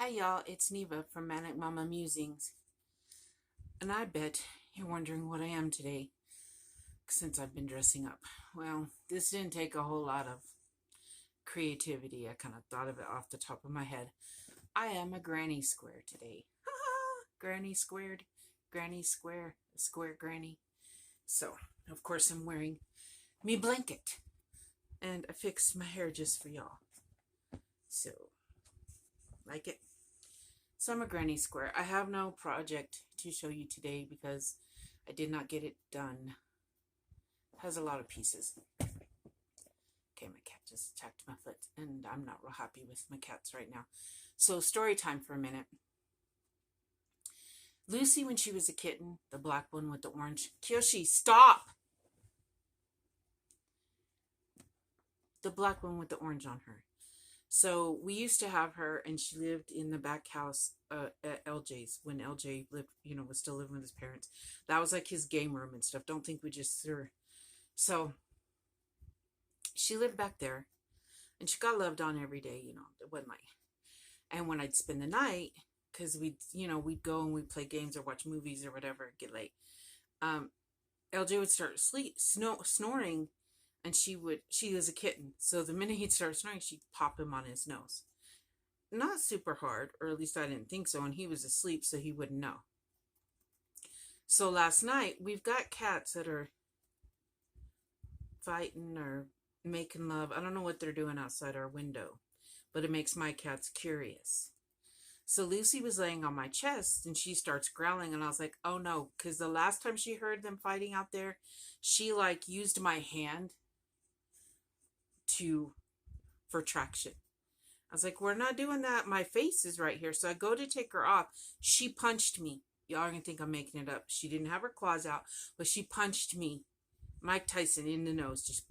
Hi y'all, it's Neva from Manic Mama Musings. And I bet you're wondering what I am today since I've been dressing up. Well, this didn't take a whole lot of creativity. I kind of thought of it off the top of my head. I am a granny square today. Granny squared, granny square, square granny. So, of course, I'm wearing me blanket. And I fixed my hair just for y'all. So, like it? So I'm a granny square. I have no project to show you today because I did not get it done. It has a lot of pieces. Okay, my cat just attacked my foot and I'm not real happy with my cats right now. So story time for a minute. Lucy, when she was a kitten, the black one with the orange. Kyoshi, stop! The black one with the orange on her. So we used to have her, and she lived in the back house at LJ's when LJ lived, was still living with his parents. That was like his game room and stuff. Don't think we just threw her. So she lived back there, and she got loved on every day. It wasn't like. And when I'd spend the night, because we'd go and we'd play games or watch movies or whatever, get late. LJ would start snoring. And she was a kitten. So the minute he'd start snoring, she'd pop him on his nose. Not super hard, or at least I didn't think so. And he was asleep, so he wouldn't know. So last night, we've got cats that are fighting or making love. I don't know what they're doing outside our window, but it makes my cats curious. So Lucy was laying on my chest, and she starts growling, and I was like, oh no, because the last time she heard them fighting out there, she used my hand for traction. I was like, we're not doing that. My face is right here. So I go to take her off. She punched me. Y'all are going to think I'm making it up. She didn't have her claws out, but she punched me, Mike Tyson, in the nose. Just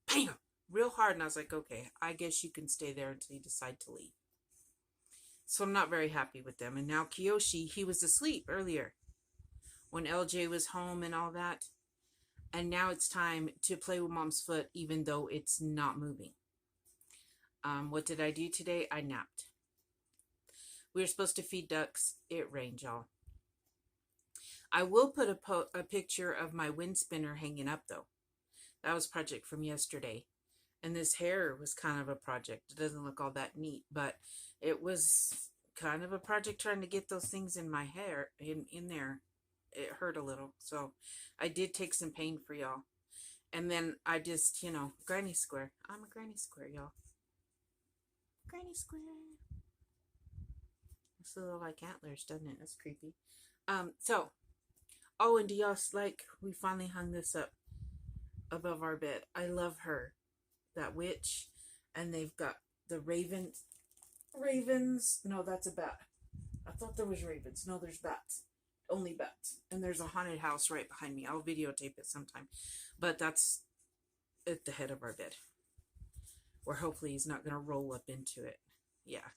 bam, real hard. And I was like, okay, I guess you can stay there until you decide to leave. So I'm not very happy with them. And now Kiyoshi, he was asleep earlier when LJ was home and all that. And now it's time to play with mom's foot, even though it's not moving. What did I do today? I napped. We were supposed to feed ducks. It rained, y'all. I will put a picture of my wind spinner hanging up, though. That was a project from yesterday. And this hair was kind of a project. It doesn't look all that neat, but it was kind of a project trying to get those things in my hair, in there. It hurt a little, so I did take some pain for y'all. And then I just, granny square. I'm a granny square, y'all. Granny square. It's a little like antlers, doesn't it? That's creepy. And do y'all we finally hung this up above our bed. I love her, that witch. And they've got the ravens. No, that's a bat. I thought there was ravens. No, there's bats. Only bats. And there's a haunted house right behind me. I'll videotape it sometime. But that's at the head of our bed, where hopefully he's not going to roll up into it. Yeah.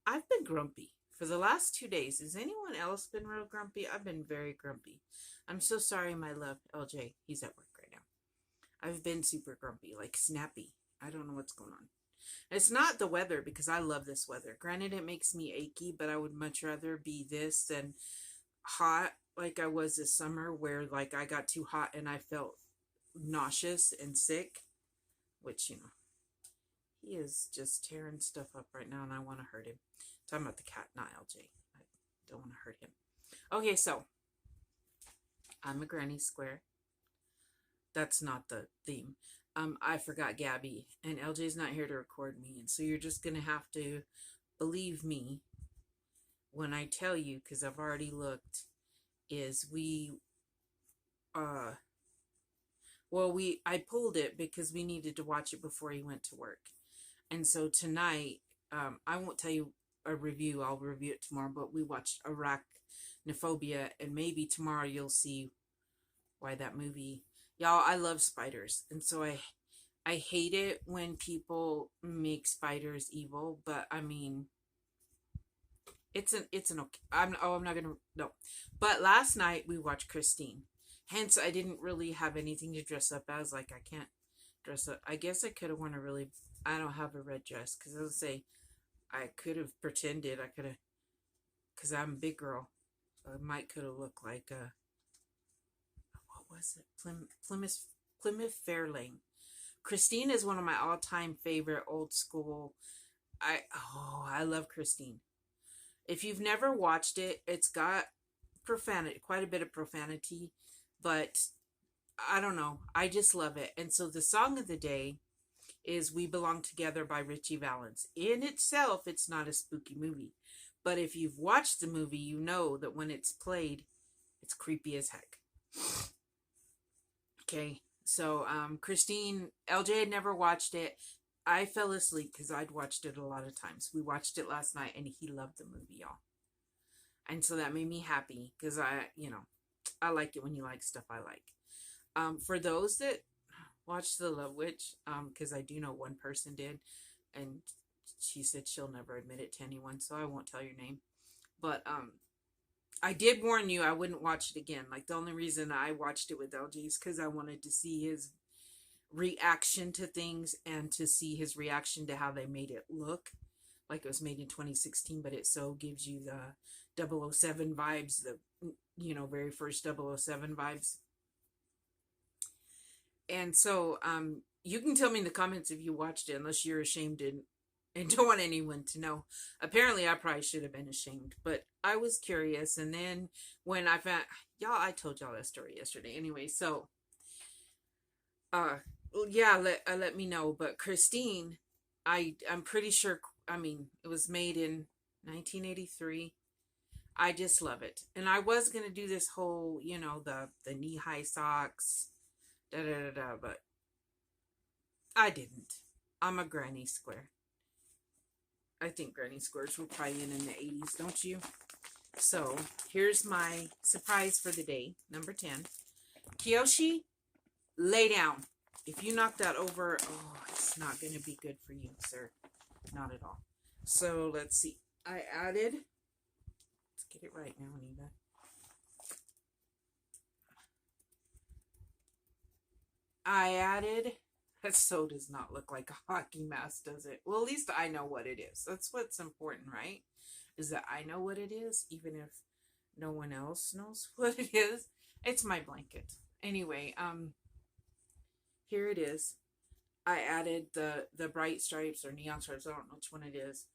I've been grumpy for the last 2 days. Has anyone else been real grumpy? I've been very grumpy. I'm so sorry, my love. LJ, he's at work right now. I've been super grumpy, snappy. I don't know what's going on. It's not the weather, because I love this weather. Granted, it makes me achy, but I would much rather be this than hot like I was this summer, where I got too hot and I felt nauseous and sick, which he is just tearing stuff up right now and I want to hurt him. I'm talking about the cat, not LJ. I don't want to hurt him. Okay, so I'm a granny square. That's not the theme. I forgot Gabby, and LJ's not here to record me, and so you're just gonna have to believe me when I tell you, because I've already looked, is I pulled it because we needed to watch it before he went to work. And so tonight, I won't tell you a review, I'll review it tomorrow, but we watched Arachnophobia, and maybe tomorrow you'll see why that movie. Y'all, I love spiders, and so I hate it when people make spiders evil, but I mean, it's an okay. I'm not gonna, no. But last night we watched Christine. Hence, I didn't really have anything to dress up as. I can't dress up. I guess I could have worn I don't have a red dress, because I would say I could have pretended. I could have, because I'm a big girl. So I might could have looked like what was it? Plymouth Fairlane. Christine is one of my all-time favorite old school. I love Christine. If you've never watched it, it's got profanity, quite a bit of profanity, but I don't know. I just love it. And so the song of the day is We Belong Together by Richie Valens. In itself, it's not a spooky movie. But if you've watched the movie, you know that when it's played, it's creepy as heck. Okay, so Christine, LJ had never watched it. I fell asleep because I'd watched it a lot of times. We watched it last night and he loved the movie, y'all. And so that made me happy because I like it when you like stuff I like. For those that watched The Love Witch, because I do know one person did, and she said she'll never admit it to anyone, so I won't tell your name. But I did warn you I wouldn't watch it again. Like, the only reason I watched it with LG is because I wanted to see his reaction to things and to see his reaction to how they made it look. Like it was made in 2016, but it so gives you the 007 vibes, the, very first 007 vibes. And so, you can tell me in the comments if you watched it, unless you're ashamed and don't want anyone to know. Apparently, I probably should have been ashamed, but I was curious. And then when I found, I told y'all that story yesterday. Anyway, so, yeah, let me know. But Christine, I'm pretty sure, it was made in 1983. I just love it. And I was going to do this whole, the knee-high socks, but I didn't. I'm a granny square. I think granny squares were probably in the 80s, don't you? So, here's my surprise for the day, number 10. Kiyoshi, lay down. If you knock that over, it's not going to be good for you, sir. Not at all. So, let's see. I added, let's get it right now, Anita. That so does not look like a hockey mask, does it? Well, at least I know what it is. That's what's important, right? Is that I know what it is, even if no one else knows what it is. It's my blanket. Anyway, here it is. I added the bright stripes or neon stripes, I don't know which one it is,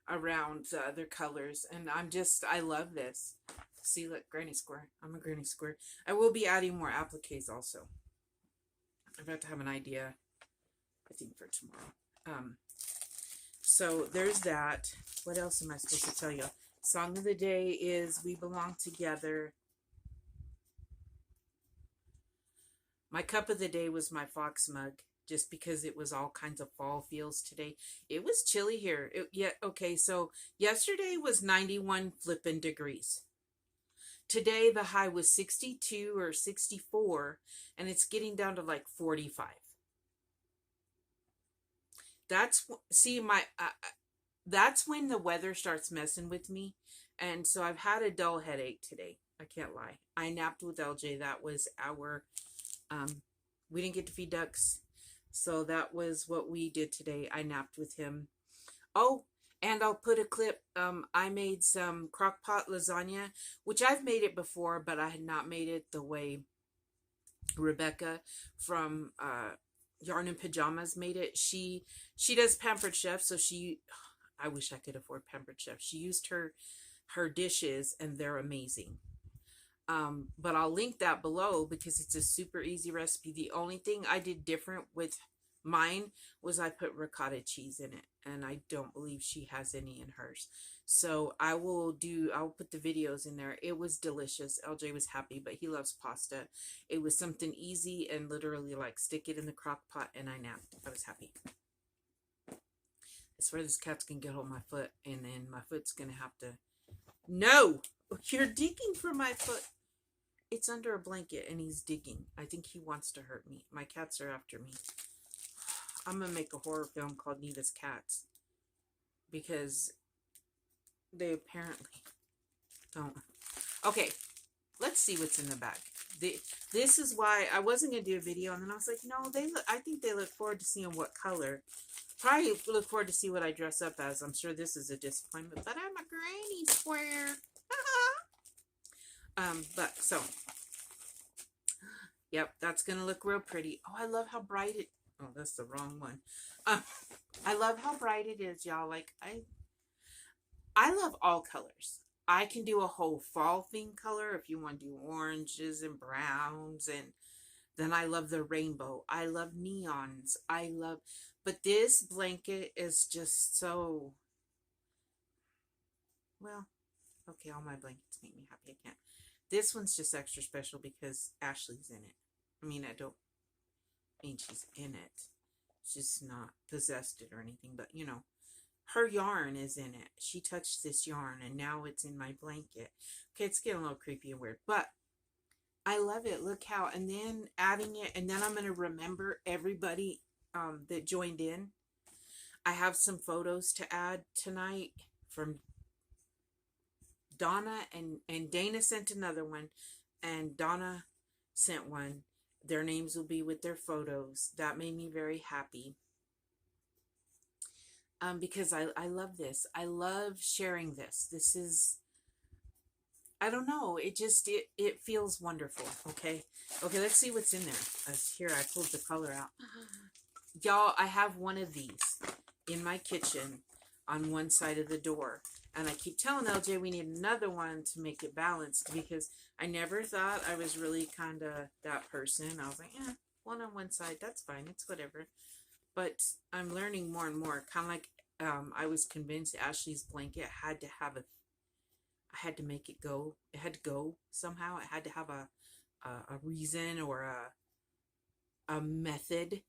around the other colors. And I love this. See, look, granny square. I'm a granny square. I will be adding more appliques also. I'm about to have an idea, I think, for tomorrow. So there's that. What else am I supposed to tell you? Song of the day is We Belong Together. My cup of the day was my Fox mug, just because it was all kinds of fall feels today. It was chilly here. Okay, so yesterday was 91 flippin' degrees. Today, the high was 62 or 64, and it's getting down to like 45. That's when the weather starts messing with me. And so I've had a dull headache today. I can't lie. I napped with LJ. That was we didn't get to feed ducks. So that was what we did today. I napped with him. Oh, and I'll put a clip. I made some crock pot lasagna, which I've made it before, but I had not made it the way Rebecca from Yarn and Pajamas made it. She does Pampered Chef, so I wish I could afford Pampered Chef. She used her dishes, and they're amazing. But I'll link that below because it's a super easy recipe. The only thing I did different with mine was I put ricotta cheese in it, and I don't believe she has any in hers. So I'll put the videos in there. It was delicious. LJ was happy, but he loves pasta. It was something easy and literally like stick it in the crock pot, and I napped. I was happy. I swear this cat's gonna get hold of my foot, and then my foot's gonna have to... No! You're digging for my foot. It's under a blanket, and he's digging. I think he wants to hurt me. My cats are after me. I'm going to make a horror film called Neva's Cats, because they apparently don't. Okay, let's see what's in the bag. This is why I wasn't going to do a video, and then I was like, no, I think they look forward to seeing what color. Probably look forward to see what I dress up as. I'm sure this is a disappointment, but I'm a granny square. But so, yep, that's gonna look real pretty. Oh, I love how bright it. Oh, that's the wrong one. Um, I love how bright it is, y'all. Like I love all colors. I can do a whole fall theme color if you want to do oranges and browns, and then I love the rainbow. I love neons. But this blanket is just so, well, okay, all my blankets make me happy. I can't. This one's just extra special because Ashley's in it. I mean, I don't mean she's in it. She's not possessed it or anything, but her yarn is in it. She touched this yarn and now it's in my blanket. Okay, it's getting a little creepy and weird, but I love it. Look how, and then adding it, and then I'm going to remember everybody that joined in. I have some photos to add tonight from Donna, and Dana sent another one, and Donna sent one. Their names will be with their photos. That made me very happy. Because I love this. I love sharing this. This is, I don't know. It feels wonderful. Okay. Okay. Let's see what's in there. Here, I pulled the color out. Y'all, I have one of these in my kitchen on one side of the door. And I keep telling LJ we need another one to make it balanced because I never thought I was really kind of that person. I was like, yeah, one on one side. That's fine. It's whatever. But I'm learning more and more. Kind of like I was convinced Ashley's blanket had to have I had to make it go. It had to go somehow. It had to have a reason or a method.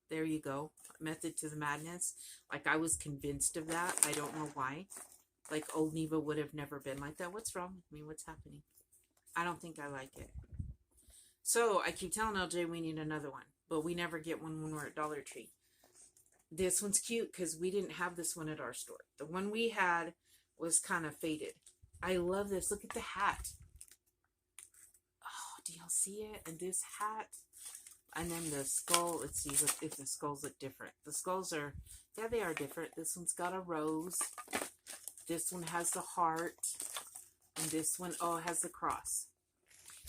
There you go. Method to the madness. Like I was convinced of that. I don't know why. Like old Neva would have never been like that. What's wrong with me? What's happening? I don't think I like it. So I keep telling LJ we need another one. But we never get one when we're at Dollar Tree. This one's cute because we didn't have this one at our store. The one we had was kind of faded. I love this. Look at the hat. Oh, do y'all see it? And this hat. And then the skull. Let's see if the skulls look different. The skulls are, yeah, they are different. This one's got a rose. This one has the heart. And this one, oh, has the cross.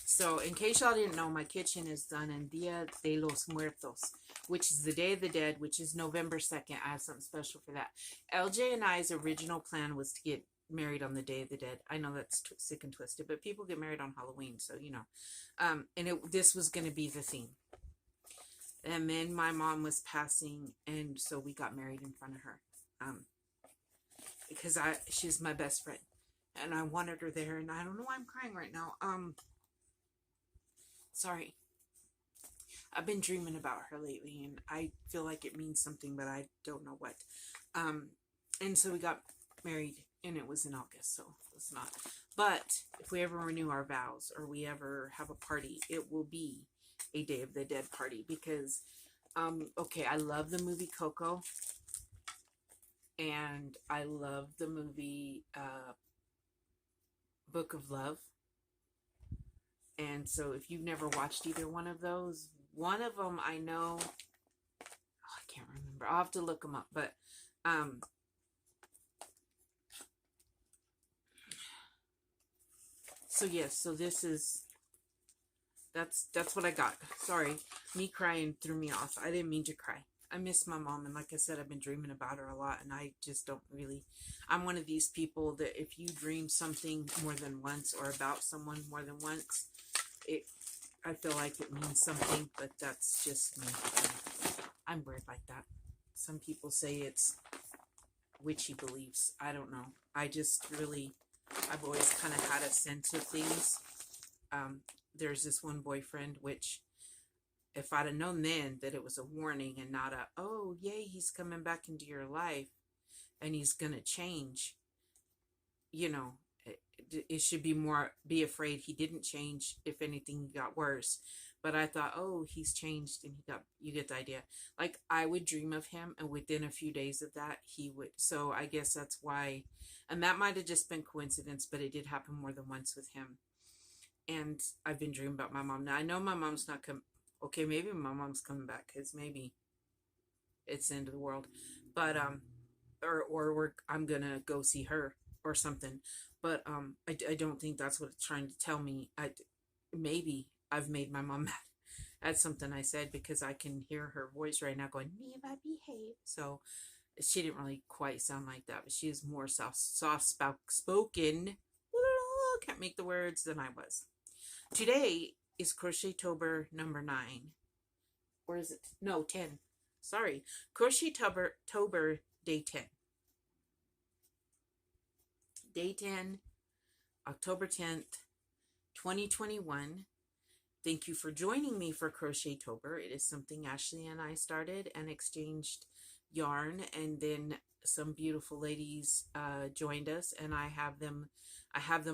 So, in case y'all didn't know, my kitchen is done in Dia de los Muertos, which is the Day of the Dead, which is November 2nd. I have something special for that. LJ and I's original plan was to get married on the Day of the Dead. I know that's sick and twisted, but people get married on Halloween, so you know. And this was going to be the theme. And then my mom was passing, and so we got married in front of her. Because she's my best friend. And I wanted her there, and I don't know why I'm crying right now. Sorry. I've been dreaming about her lately, and I feel like it means something, but I don't know what. And so we got married, and it was in August, so it's not. But if we ever renew our vows, or we ever have a party, it will be a Day of the Dead party, because, okay, I love the movie Coco, and I love the movie, Book of Love. And so if you've never watched either one of those, one of them I know, oh, I can't remember. I'll have to look them up. But so yes, so this is, that's what I got. Sorry, me crying threw me off. I didn't mean to cry. I miss my mom, and like I said, I've been dreaming about her a lot, and I just don't really, I'm one of these people that if you dream something more than once or about someone more than once, I feel like it means something, but that's just me. I'm weird like that. Some people say it's witchy beliefs. I don't know. I just really, I've always kind of had a sense of things. There's this one boyfriend, which if I'd have known then that it was a warning and not a, oh, yay, he's coming back into your life and he's going to change, you know, it should be more, be afraid he didn't change. If anything, he got worse. But I thought, oh, he's changed and you get the idea. Like I would dream of him, and within a few days of that, he would. So I guess that's why, and that might have just been coincidence, but it did happen more than once with him. And I've been dreaming about my mom. Now I know my mom's not coming. Okay, maybe my mom's coming back because maybe it's the end of the world. But I'm gonna go see her or something. But I don't think that's what it's trying to tell me. Maybe I've made my mom mad at something I said, because I can hear her voice right now going, Neva, behave. So she didn't really quite sound like that, but she is more soft spoken. Can't make the words than I was. Today is Crochet-tober number 9. Or is it? No, 10. Sorry. Crochet-tober day 10. Day 10, October 10th, 2021. Thank you for joining me for Crochet-tober. It is something Ashley and I started and exchanged yarn, and then some beautiful ladies joined us, and I have them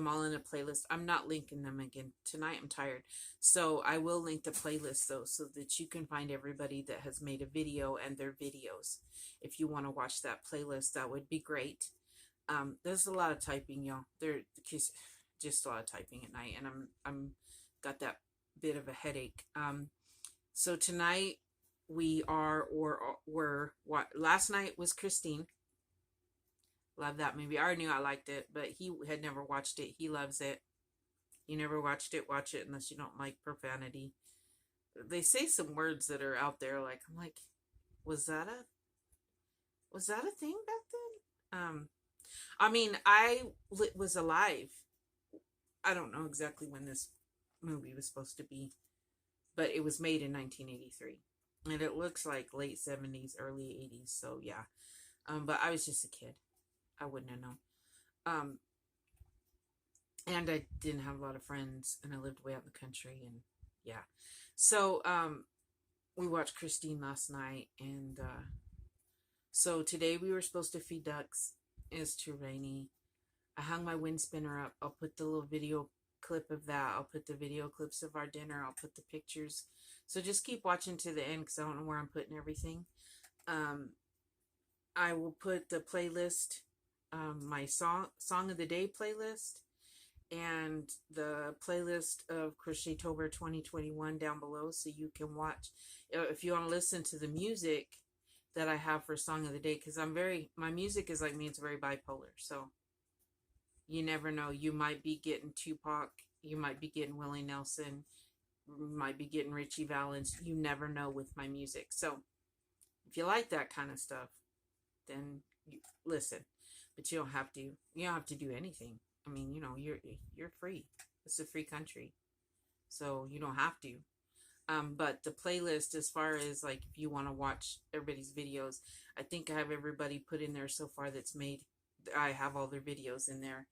all in a playlist. I'm not linking them again tonight. I'm tired. So I will link the playlist though, so that you can find everybody that has made a video and their videos. If you want to watch that playlist, that would be great. There's a lot of typing, y'all. There's just a lot of typing at night, and I'm got that bit of a headache. So tonight we're what last night was Christine. Love that movie. I already knew I liked it, but he had never watched it. He loves it. You never watched it, watch it, unless you don't like profanity. They say some words that are out there, like, I'm like, was that a thing back then? I mean, I was alive. I don't know exactly when this movie was supposed to be, but it was made in 1983, and it looks like late 70s, early 80s. So yeah, but I was just a kid. I wouldn't have known. And I didn't have a lot of friends, and I lived way out in the country, and yeah. So we watched Christine last night, and so today we were supposed to feed ducks. It's too rainy. I hung my wind spinner up. I'll put the little video clip of that. I'll put the video clips of our dinner. I'll put the pictures. So just keep watching to the end, because I don't know where I'm putting everything. I will put the playlist, my song of the day playlist, and the playlist of Crochet-tober 2021 down below, so you can watch. If you want to listen to the music that I have for song of the day, because my music is like me, it's very bipolar. So you never know. You might be getting Tupac, you might be getting Willie Nelson, you might be getting Richie Valens. You never know with my music. So if you like that kind of stuff, then you listen. But you don't have to. You don't have to do anything. I mean, you're free. It's a free country, so you don't have to. But the playlist, as far as like if you want to watch everybody's videos, I think I have everybody put in there so far that's made. I have all their videos in there.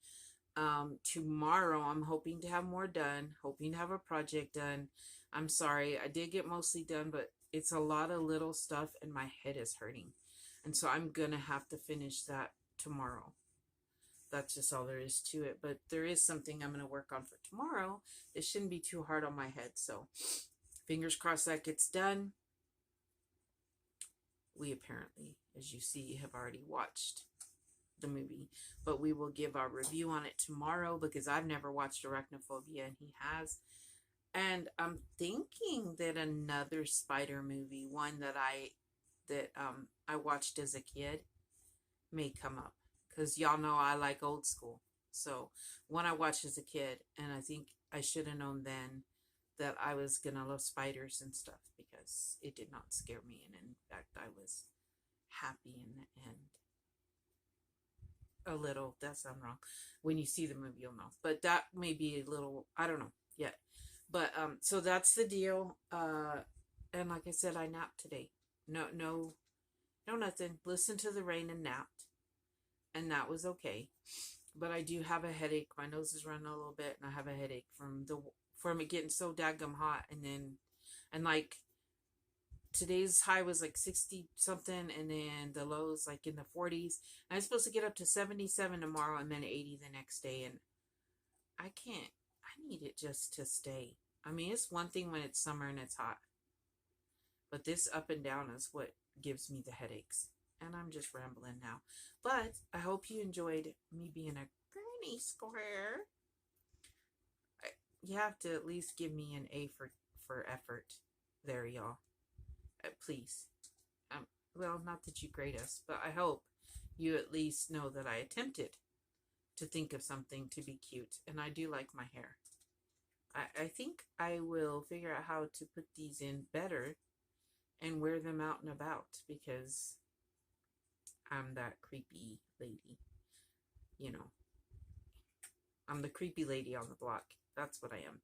Tomorrow I'm hoping to have more done. Hoping to have a project done. I'm sorry, I did get mostly done, but it's a lot of little stuff, and my head is hurting, and so I'm gonna have to finish that tomorrow. That's just all there is to it. But there is something I'm going to work on for tomorrow. It shouldn't be too hard on my head. So fingers crossed that gets done. We apparently, as you see, have already watched the movie. But we will give our review on it tomorrow, because I've never watched Arachnophobia and he has. And I'm thinking that another spider movie, one that I watched as a kid, may come up. Because y'all know I like old school. So one I watched as a kid, and I think I should have known then that I was going to love spiders and stuff, because it did not scare me. And in fact, I was happy in the end. A little, that sounds wrong. When you see the movie, you'll know. But that may be a little, I don't know yet. But so that's the deal. And like I said, I napped today. No nothing. Listened to the rain and napped. And that was okay. But I do have a headache. My nose is running a little bit, and I have a headache from it getting so daggum hot. And like today's high was like 60 something, and then the low is like in the 40s. And I'm supposed to get up to 77 tomorrow, and then 80 the next day. And I can't. I need it just to stay. I mean, it's one thing when it's summer and it's hot, but this up and down is what gives me the headaches. And I'm just rambling now. But I hope you enjoyed me being a granny square. You have to at least give me an A for effort there, y'all. Please. well, not that you grade us, but I hope you at least know that I attempted to think of something to be cute. And I do like my hair. I think I will figure out how to put these in better and wear them out and about because I'm that creepy lady. You know, I'm the creepy lady on the block. That's what I am.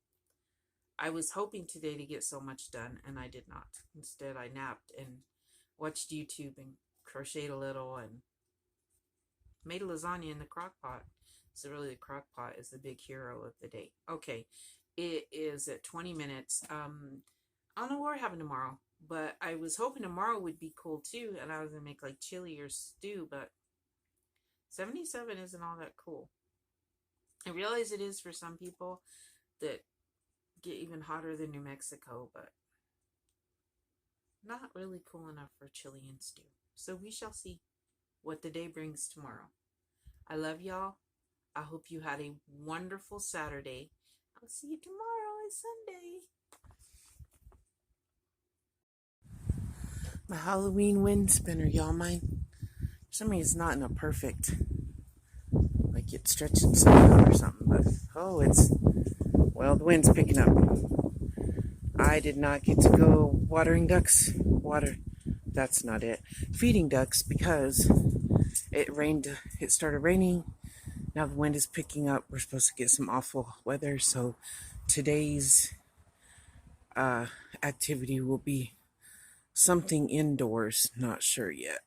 I was hoping today to get so much done, and I did not. Instead, I napped and watched YouTube and crocheted a little and made a lasagna in the crock pot. So really the crock pot is the big hero of the day. Okay, it is at 20 minutes. I don't know what we're having tomorrow, but I was hoping tomorrow would be cool too, and I was gonna make like chili or stew, but 77 isn't all that cool. I realize it is for some people that get even hotter than New Mexico, but not really cool enough for chili and stew. So we shall see what the day brings tomorrow. I love y'all. I hope you had a wonderful Saturday. I'll see you tomorrow and Sunday. My Halloween wind spinner, y'all. Mine, for some reason, it's not in a perfect, like it's stretching something or something, but oh, well, the wind's picking up. I did not get to go watering ducks. That's not it. Feeding ducks because it rained. It started raining. Now the wind is picking up. We're supposed to get some awful weather, so today's activity will be something indoors. Not sure yet.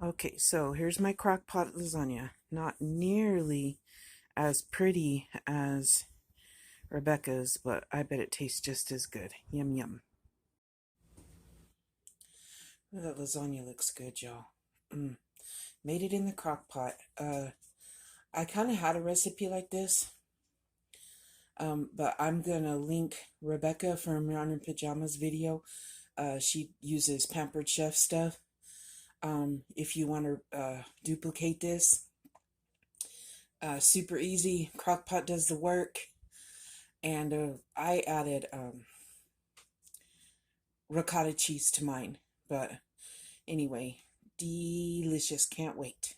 Okay, so here's my crock pot lasagna. Not nearly as pretty as Rebecca's, but I bet it tastes just as good. Yum, yum. That lasagna looks good, y'all. Made it in the crock pot. I kind of had a recipe like this, but I'm going to link Rebecca from Yarn and Pajamas video. She uses Pampered Chef stuff. If you want to duplicate this, super easy. Crock pot does the work. And I added ricotta cheese to mine. But anyway, delicious. Can't wait.